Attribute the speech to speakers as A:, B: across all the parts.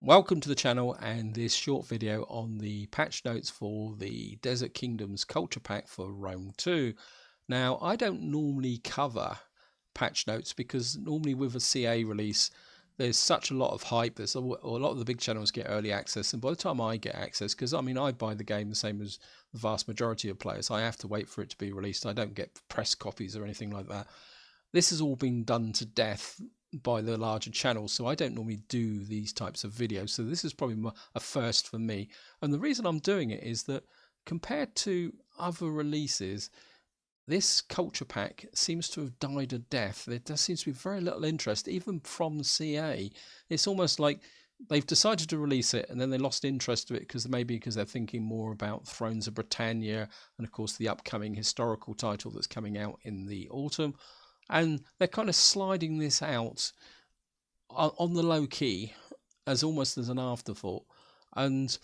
A: Welcome to the channel and this short video on the patch notes for the Desert Kingdoms culture pack for Rome 2. Now, I don't normally cover patch notes because normally with a CA release there's such a lot of hype. There's a lot of the big channels get early access, and by the time I get access, because I mean I buy the game the same as the vast majority of players, I have to wait for it to be released. I don't get press copies or anything like that. This has all been done to death by the larger channels, so I don't normally do these types of videos, so this is probably a first for me. And the reason I'm doing it is that compared to other releases, this culture pack seems to have died a death. There seems to be very little interest even from CA. It's almost like they've decided to release it and then they lost interest to it because they're thinking more about Thrones of Britannia and of course the upcoming historical title that's coming out in the autumn, and they're kind of sliding this out on the low key as almost as an afterthought. And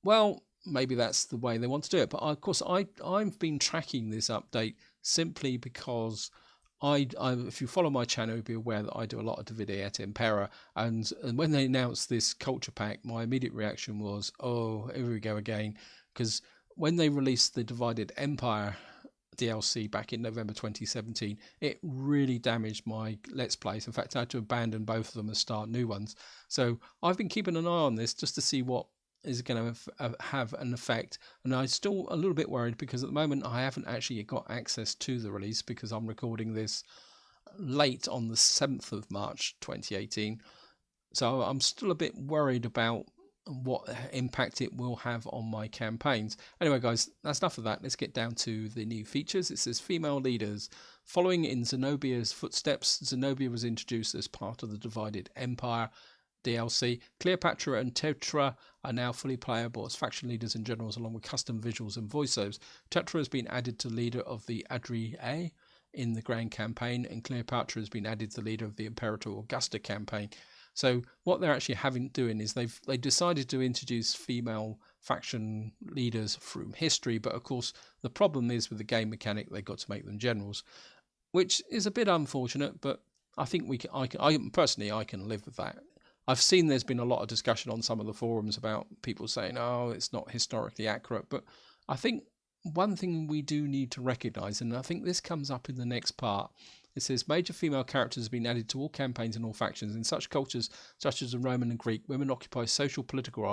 A: well, maybe that's the way they want to do it, but of course I've been tracking this update simply because if you follow my channel, you'll be aware that I do a lot of Divide et Impera, and when they announced this culture pack, my immediate reaction was, oh, here we go again, because when they released the Divided Empire DLC back in November 2017, it really damaged my Let's Plays. In fact, I had to abandon both of them and start new ones. So I've been keeping an eye on this just to see what is going to have an effect, and I'm still a little bit worried because at the moment I haven't actually got access to the release because I'm recording this late on the 7th of March 2018. So I'm still a bit worried about what impact it will have on my campaigns. Anyway guys, that's enough of that. Let's get down to the new features. It says female leaders. Following in Zenobia's footsteps, Zenobia was introduced as part of the Divided Empire DLC. Cleopatra and Tetra are now fully playable as faction leaders and generals, along with custom visuals and voiceovers. Tetra has been added to leader of the Adria in the Grand Campaign, and Cleopatra has been added to leader of the Imperator Augusta campaign. So what they're actually doing is they decided to introduce female faction leaders from history, but of course the problem is with the game mechanic they got to make them generals, which is a bit unfortunate. But I think I can live with that. I've seen there's been a lot of discussion on some of the forums about people saying, oh, it's not historically accurate, but I think one thing we do need to recognise, and I think this comes up in the next part. It says major female characters have been added to all campaigns and all factions. In such cultures such as the Roman and Greek, women occupy social political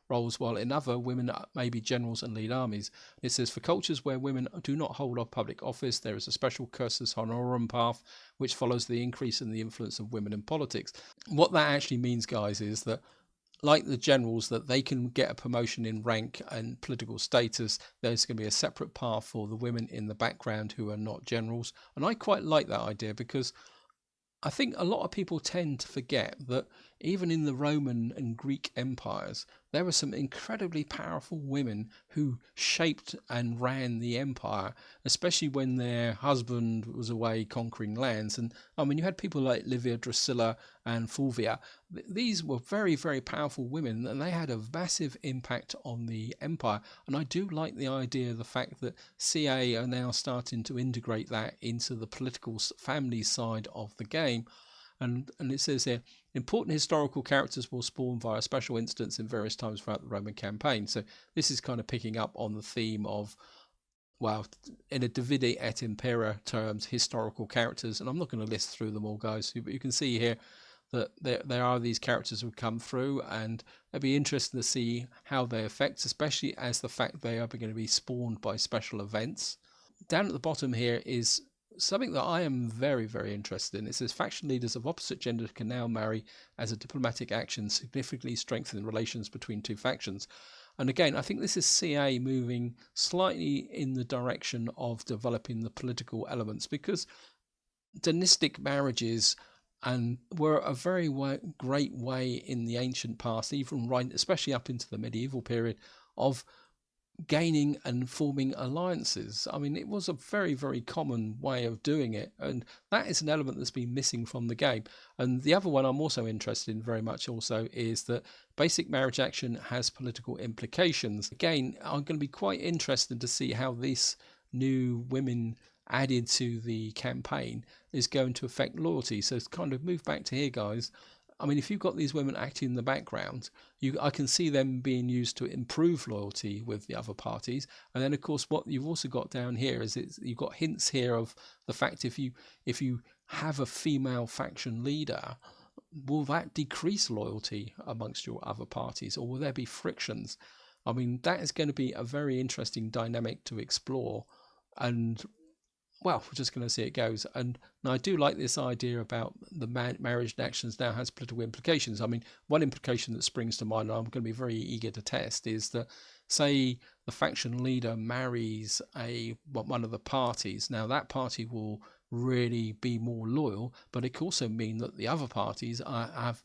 A: roles, while in other, women may be generals and lead armies. It says for cultures where women do not hold a public office, there is a special cursus honorum path which follows the increase in the influence of women in politics. What that actually means, guys, is that like the generals, that they can get a promotion in rank and political status. There's going to be a separate path for the women in the background who are not generals, and I quite like that idea because I think a lot of people tend to forget that even in the Roman and Greek empires, there were some incredibly powerful women who shaped and ran the empire, especially when their husband was away conquering lands. And I mean, you had people like Livia Drusilla and Fulvia. These were very, very powerful women, and they had a massive impact on the empire. And I do like the idea of the fact that CA are now starting to integrate that into the political family side of the game. And it says here, important historical characters will spawn via special instance in various times throughout the Roman campaign. So this is kind of picking up on the theme of, well, in a Divide et Impera terms, historical characters. And I'm not going to list through them all, guys, but you can see here that there are these characters who come through, and it'll be interesting to see how they affect, especially as the fact they are going to be spawned by special events. Down at the bottom here is something that I am very, very interested in. It says faction leaders of opposite gender can now marry as a diplomatic action, significantly strengthening relations between two factions. And again, I think this is CA moving slightly in the direction of developing the political elements, because dynastic marriages were a very great way in the ancient past, even right, especially up into the medieval period, of gaining and forming alliances. I mean, it was a very, very common way of doing it, and that is an element that's been missing from the game. And the other one I'm also interested in very much also is that basic marriage action has political implications. Again, I'm going to be quite interested to see how this new women added to the campaign is going to affect loyalty. So it's kind of move back to here, guys. I mean, if you've got these women acting in the background, I can see them being used to improve loyalty with the other parties. And then, of course, what you've also got down here is you've got hints here of the fact if you have a female faction leader, will that decrease loyalty amongst your other parties, or will there be frictions? I mean, that is going to be a very interesting dynamic to explore. And well, we're just going to see it goes. And I do like this idea about the marriage actions now has political implications. I mean, one implication that springs to mind, and I'm going to be very eager to test, is that say the faction leader marries one of the parties. Now that party will really be more loyal, but it could also mean that the other parties have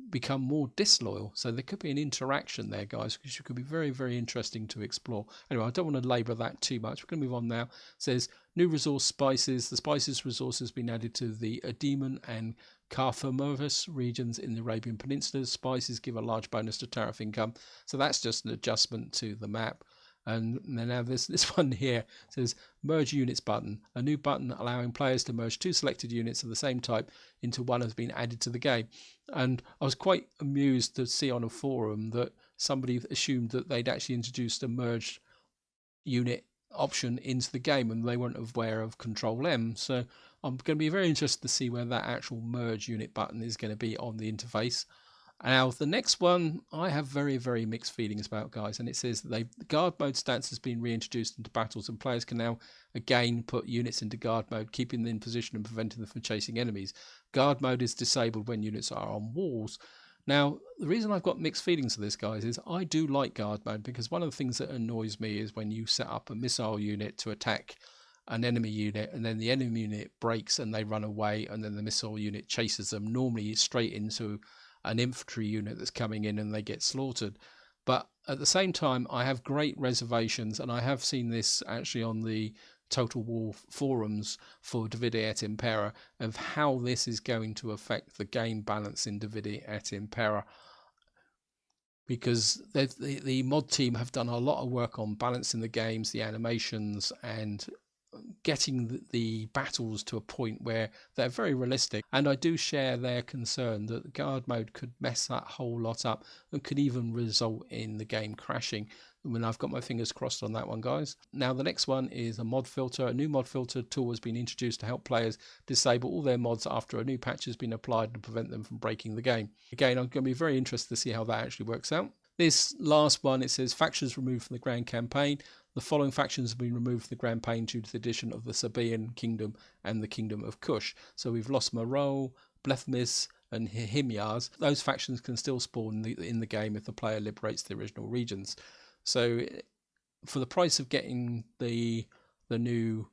A: become more disloyal. So there could be an interaction there, guys, which could be very, very interesting to explore. Anyway, I don't want to labour that too much. We're going to move on now. It says new resource spices. The spices resource has been added to the Ademan and Carthamovus regions in the Arabian Peninsula. Spices give a large bonus to tariff income. So that's just an adjustment to the map. And now this one here says merge units button. A new button allowing players to merge two selected units of the same type into one has been added to the game. And I was quite amused to see on a forum that somebody assumed that they'd actually introduced a merged unit option into the game and they weren't aware of Control M. So I'm going to be very interested to see where that actual merge unit button is going to be on the interface. Now, the next one I have very, very mixed feelings about, guys, and it says that the guard mode stance has been reintroduced into battles and players can now again put units into guard mode, keeping them in position and preventing them from chasing enemies. Guard mode is disabled when units are on walls. Now, the reason I've got mixed feelings of this, guys, is I do like guard mode because one of the things that annoys me is when you set up a missile unit to attack an enemy unit and then the enemy unit breaks and they run away and then the missile unit chases them, normally straight into an infantry unit that's coming in and they get slaughtered. But at the same time, I have great reservations, and I have seen this actually on the Total War forums for Divide et Impera, of how this is going to affect the game balance in Divide et Impera, because the mod team have done a lot of work on balancing the games, the animations, and getting the battles to a point where they're very realistic. And I do share their concern that guard mode could mess that whole lot up and could even result in the game crashing. When I've got my fingers crossed on that one, guys. Now the next one is a mod filter. A new mod filter tool has been introduced to help players disable all their mods after a new patch has been applied to prevent them from breaking the game. Again, I'm going to be very interested to see how that actually works out. This last one, it says factions removed from the Grand Campaign. The following factions have been removed from the Grand Campaign due to the addition of the Sabaean Kingdom and the Kingdom of Kush. So we've lost Marol, Blethmis, and Himyars. Those factions can still spawn in the game if the player liberates the original regions. So for the price of getting the new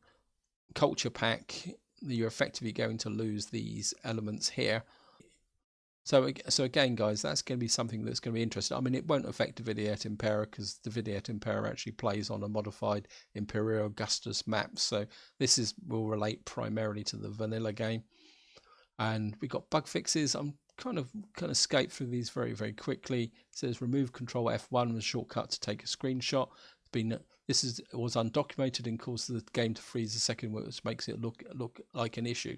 A: culture pack, you're effectively going to lose these elements here. So again, guys, that's going to be something that's going to be interesting. I mean, it won't affect Divide et Impera because Divide et Impera actually plays on a modified Imperial Augustus map. So this will relate primarily to the vanilla game. And we got bug fixes. I'm kind of skate through these very, very quickly. It says remove Control F1 as a shortcut to take a screenshot. This was undocumented and caused the game to freeze a second, which makes it look like an issue.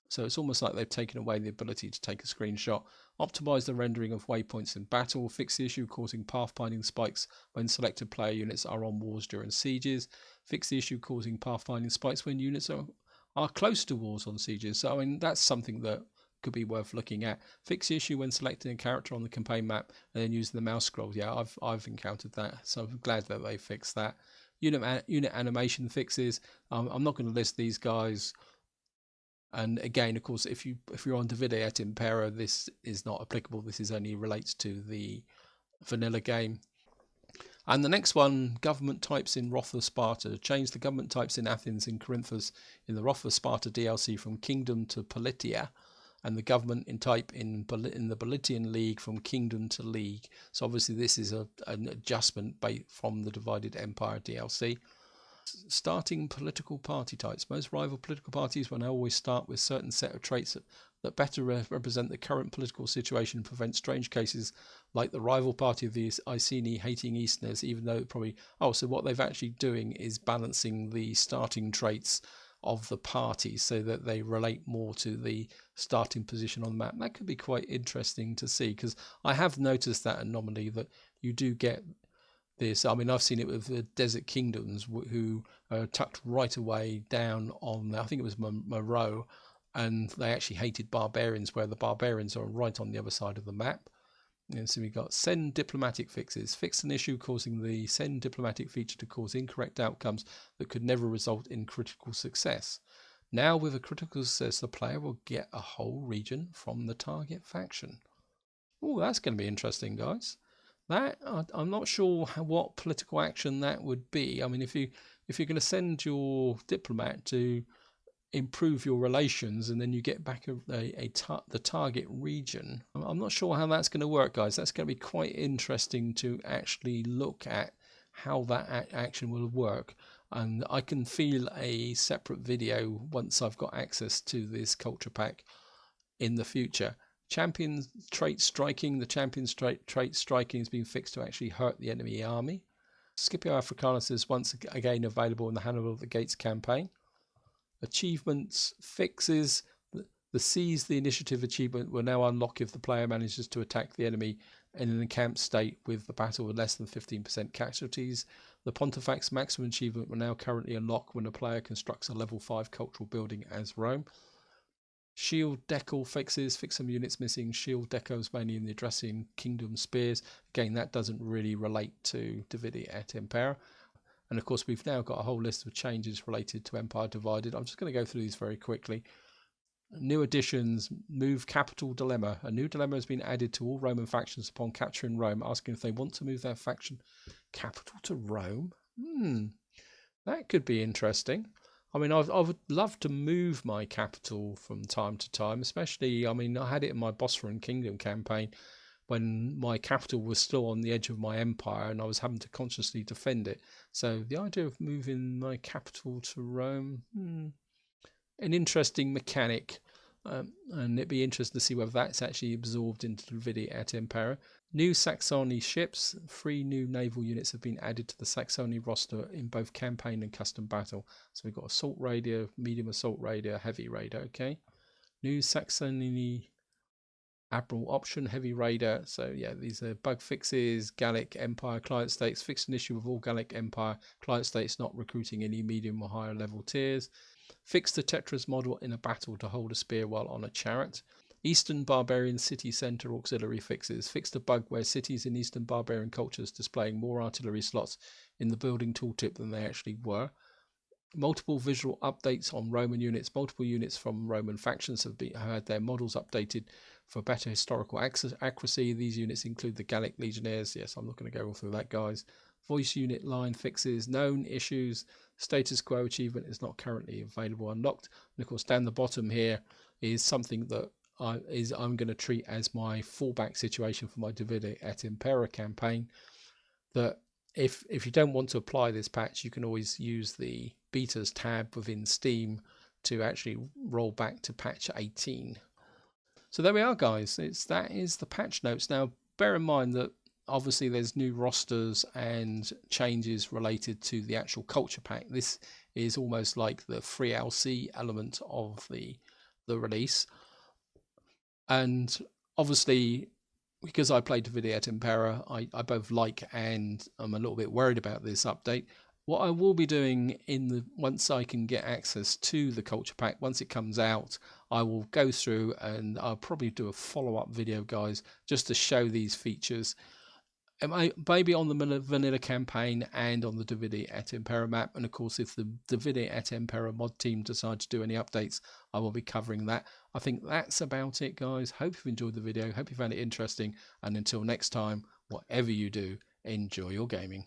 A: So it's almost like they've taken away the ability to take a screenshot. Optimize the rendering of waypoints in battle. Fix the issue causing pathfinding spikes when selected player units are on wars during sieges. Fix the issue causing pathfinding spikes when units are close to wars on sieges. So I mean, that's something that could be worth looking at. Fix the issue when selecting a character on the campaign map and then using the mouse scroll. Yeah, I've encountered that, so I'm glad that they fixed that. Unit animation fixes. I'm not going to list these guys. And again, of course, if you're on Divide et Impera, this is not applicable. This is only relates to the vanilla game. And the next one, government types in Wrath of Sparta. Change the government types in Athens and Corinthus in the Wrath of Sparta DLC from Kingdom to Politia, and the government in type in the Politian League from Kingdom to League. So obviously this is an adjustment from the Divided Empire DLC. Starting political party types. Most rival political parties will now always start with a certain set of traits that better represent the current political situation and prevent strange cases like the rival party of the Iceni hating Easterners, even though so what they've actually doing is balancing the starting traits of the parties so that they relate more to the starting position on the map. That could be quite interesting to see, because I have noticed that anomaly that you do get this. I mean, I've seen it with the Desert Kingdoms, who are tucked right away down on, I think it was Moreau, and they actually hated barbarians, where the barbarians are right on the other side of the map. And so we got send diplomatic fixes. Fix an issue causing the send diplomatic feature to cause incorrect outcomes that could never result in critical success. Now with a critical success, the player will get a whole region from the target faction. Oh, that's going to be interesting, guys. That I'm not sure what political action that would be. I mean, if you're going to send your diplomat to improve your relations and then you get back the target region, I'm not sure how that's going to work, guys. That's going to be quite interesting to actually look at how that action will work, and I can feel a separate video once I've got access to this culture pack in the future. Champion trait striking. The champion trait striking has been fixed to actually hurt the enemy army. Scipio Africanus is once again available in the Hannibal of the Gates campaign. Achievements fixes. The seize the initiative achievement will now unlock if the player manages to attack the enemy in an encamped state with the battle with less than 15% casualties. The Pontifex maximum achievement will now currently unlock when a player constructs a level 5 cultural building as Rome. Shield decal fixes. Fix some units missing shield decals, mainly in the Addressian Kingdom spears. Again, that doesn't really relate to Divide et Impera. And of course, we've now got a whole list of changes related to Empire Divided. I'm just going to go through these very quickly. New additions. Move capital dilemma. A new dilemma has been added to all Roman factions upon capturing Rome, asking if they want to move their faction capital to Rome. That could be interesting. I mean, I would love to move my capital from time to time, especially, I mean, I had it in my Bosphorus Kingdom campaign when my capital was still on the edge of my empire and I was having to consciously defend it. So the idea of moving my capital to Rome, an interesting mechanic, and it'd be interesting to see whether that's actually absorbed into Divide et Impera. New Saxony ships. 3 new naval units have been added to the Saxony roster in both campaign and custom battle. So we've got assault raider, medium assault raider, heavy raider. Okay. New Saxony Admiral option, heavy raider. So yeah, these are bug fixes. Gallic Empire client states. Fixed an issue with all Gallic Empire client states not recruiting any medium or higher level tiers. Fix the Tetras model in a battle to hold a spear while on a chariot. Eastern Barbarian City Centre auxiliary fixes. Fix the bug where cities in Eastern Barbarian cultures displaying more artillery slots in the building tooltip than they actually were. Multiple visual updates on Roman units. Multiple units from Roman factions have had their models updated for better historical accuracy. These units include the Gallic Legionnaires. Yes, I'm not going to go all through that, guys. Voice unit line fixes. Known issues. Status quo achievement is not currently available, unlocked. And of course, down the bottom here is something that I'm going to treat as my fallback situation for my Divide et Impera campaign. That if you don't want to apply this patch, you can always use the betas tab within Steam to actually roll back to patch 18. So there we are, guys. That is the patch notes. Now, bear in mind that obviously there's new rosters and changes related to the actual culture pack. This is almost like the free LC element of the release. And obviously, because I played Divide et Impera, I both like and I'm a little bit worried about this update. What I will be doing once I can get access to the culture pack, once it comes out, I will go through and I'll probably do a follow-up video, guys, just to show these features. Maybe on the vanilla campaign and on the Divide et Impera map. And of course, if the Divide et Impera mod team decide to do any updates, I will be covering that. I think that's about it, guys. Hope you've enjoyed the video. Hope you found it interesting. And until next time, whatever you do, enjoy your gaming.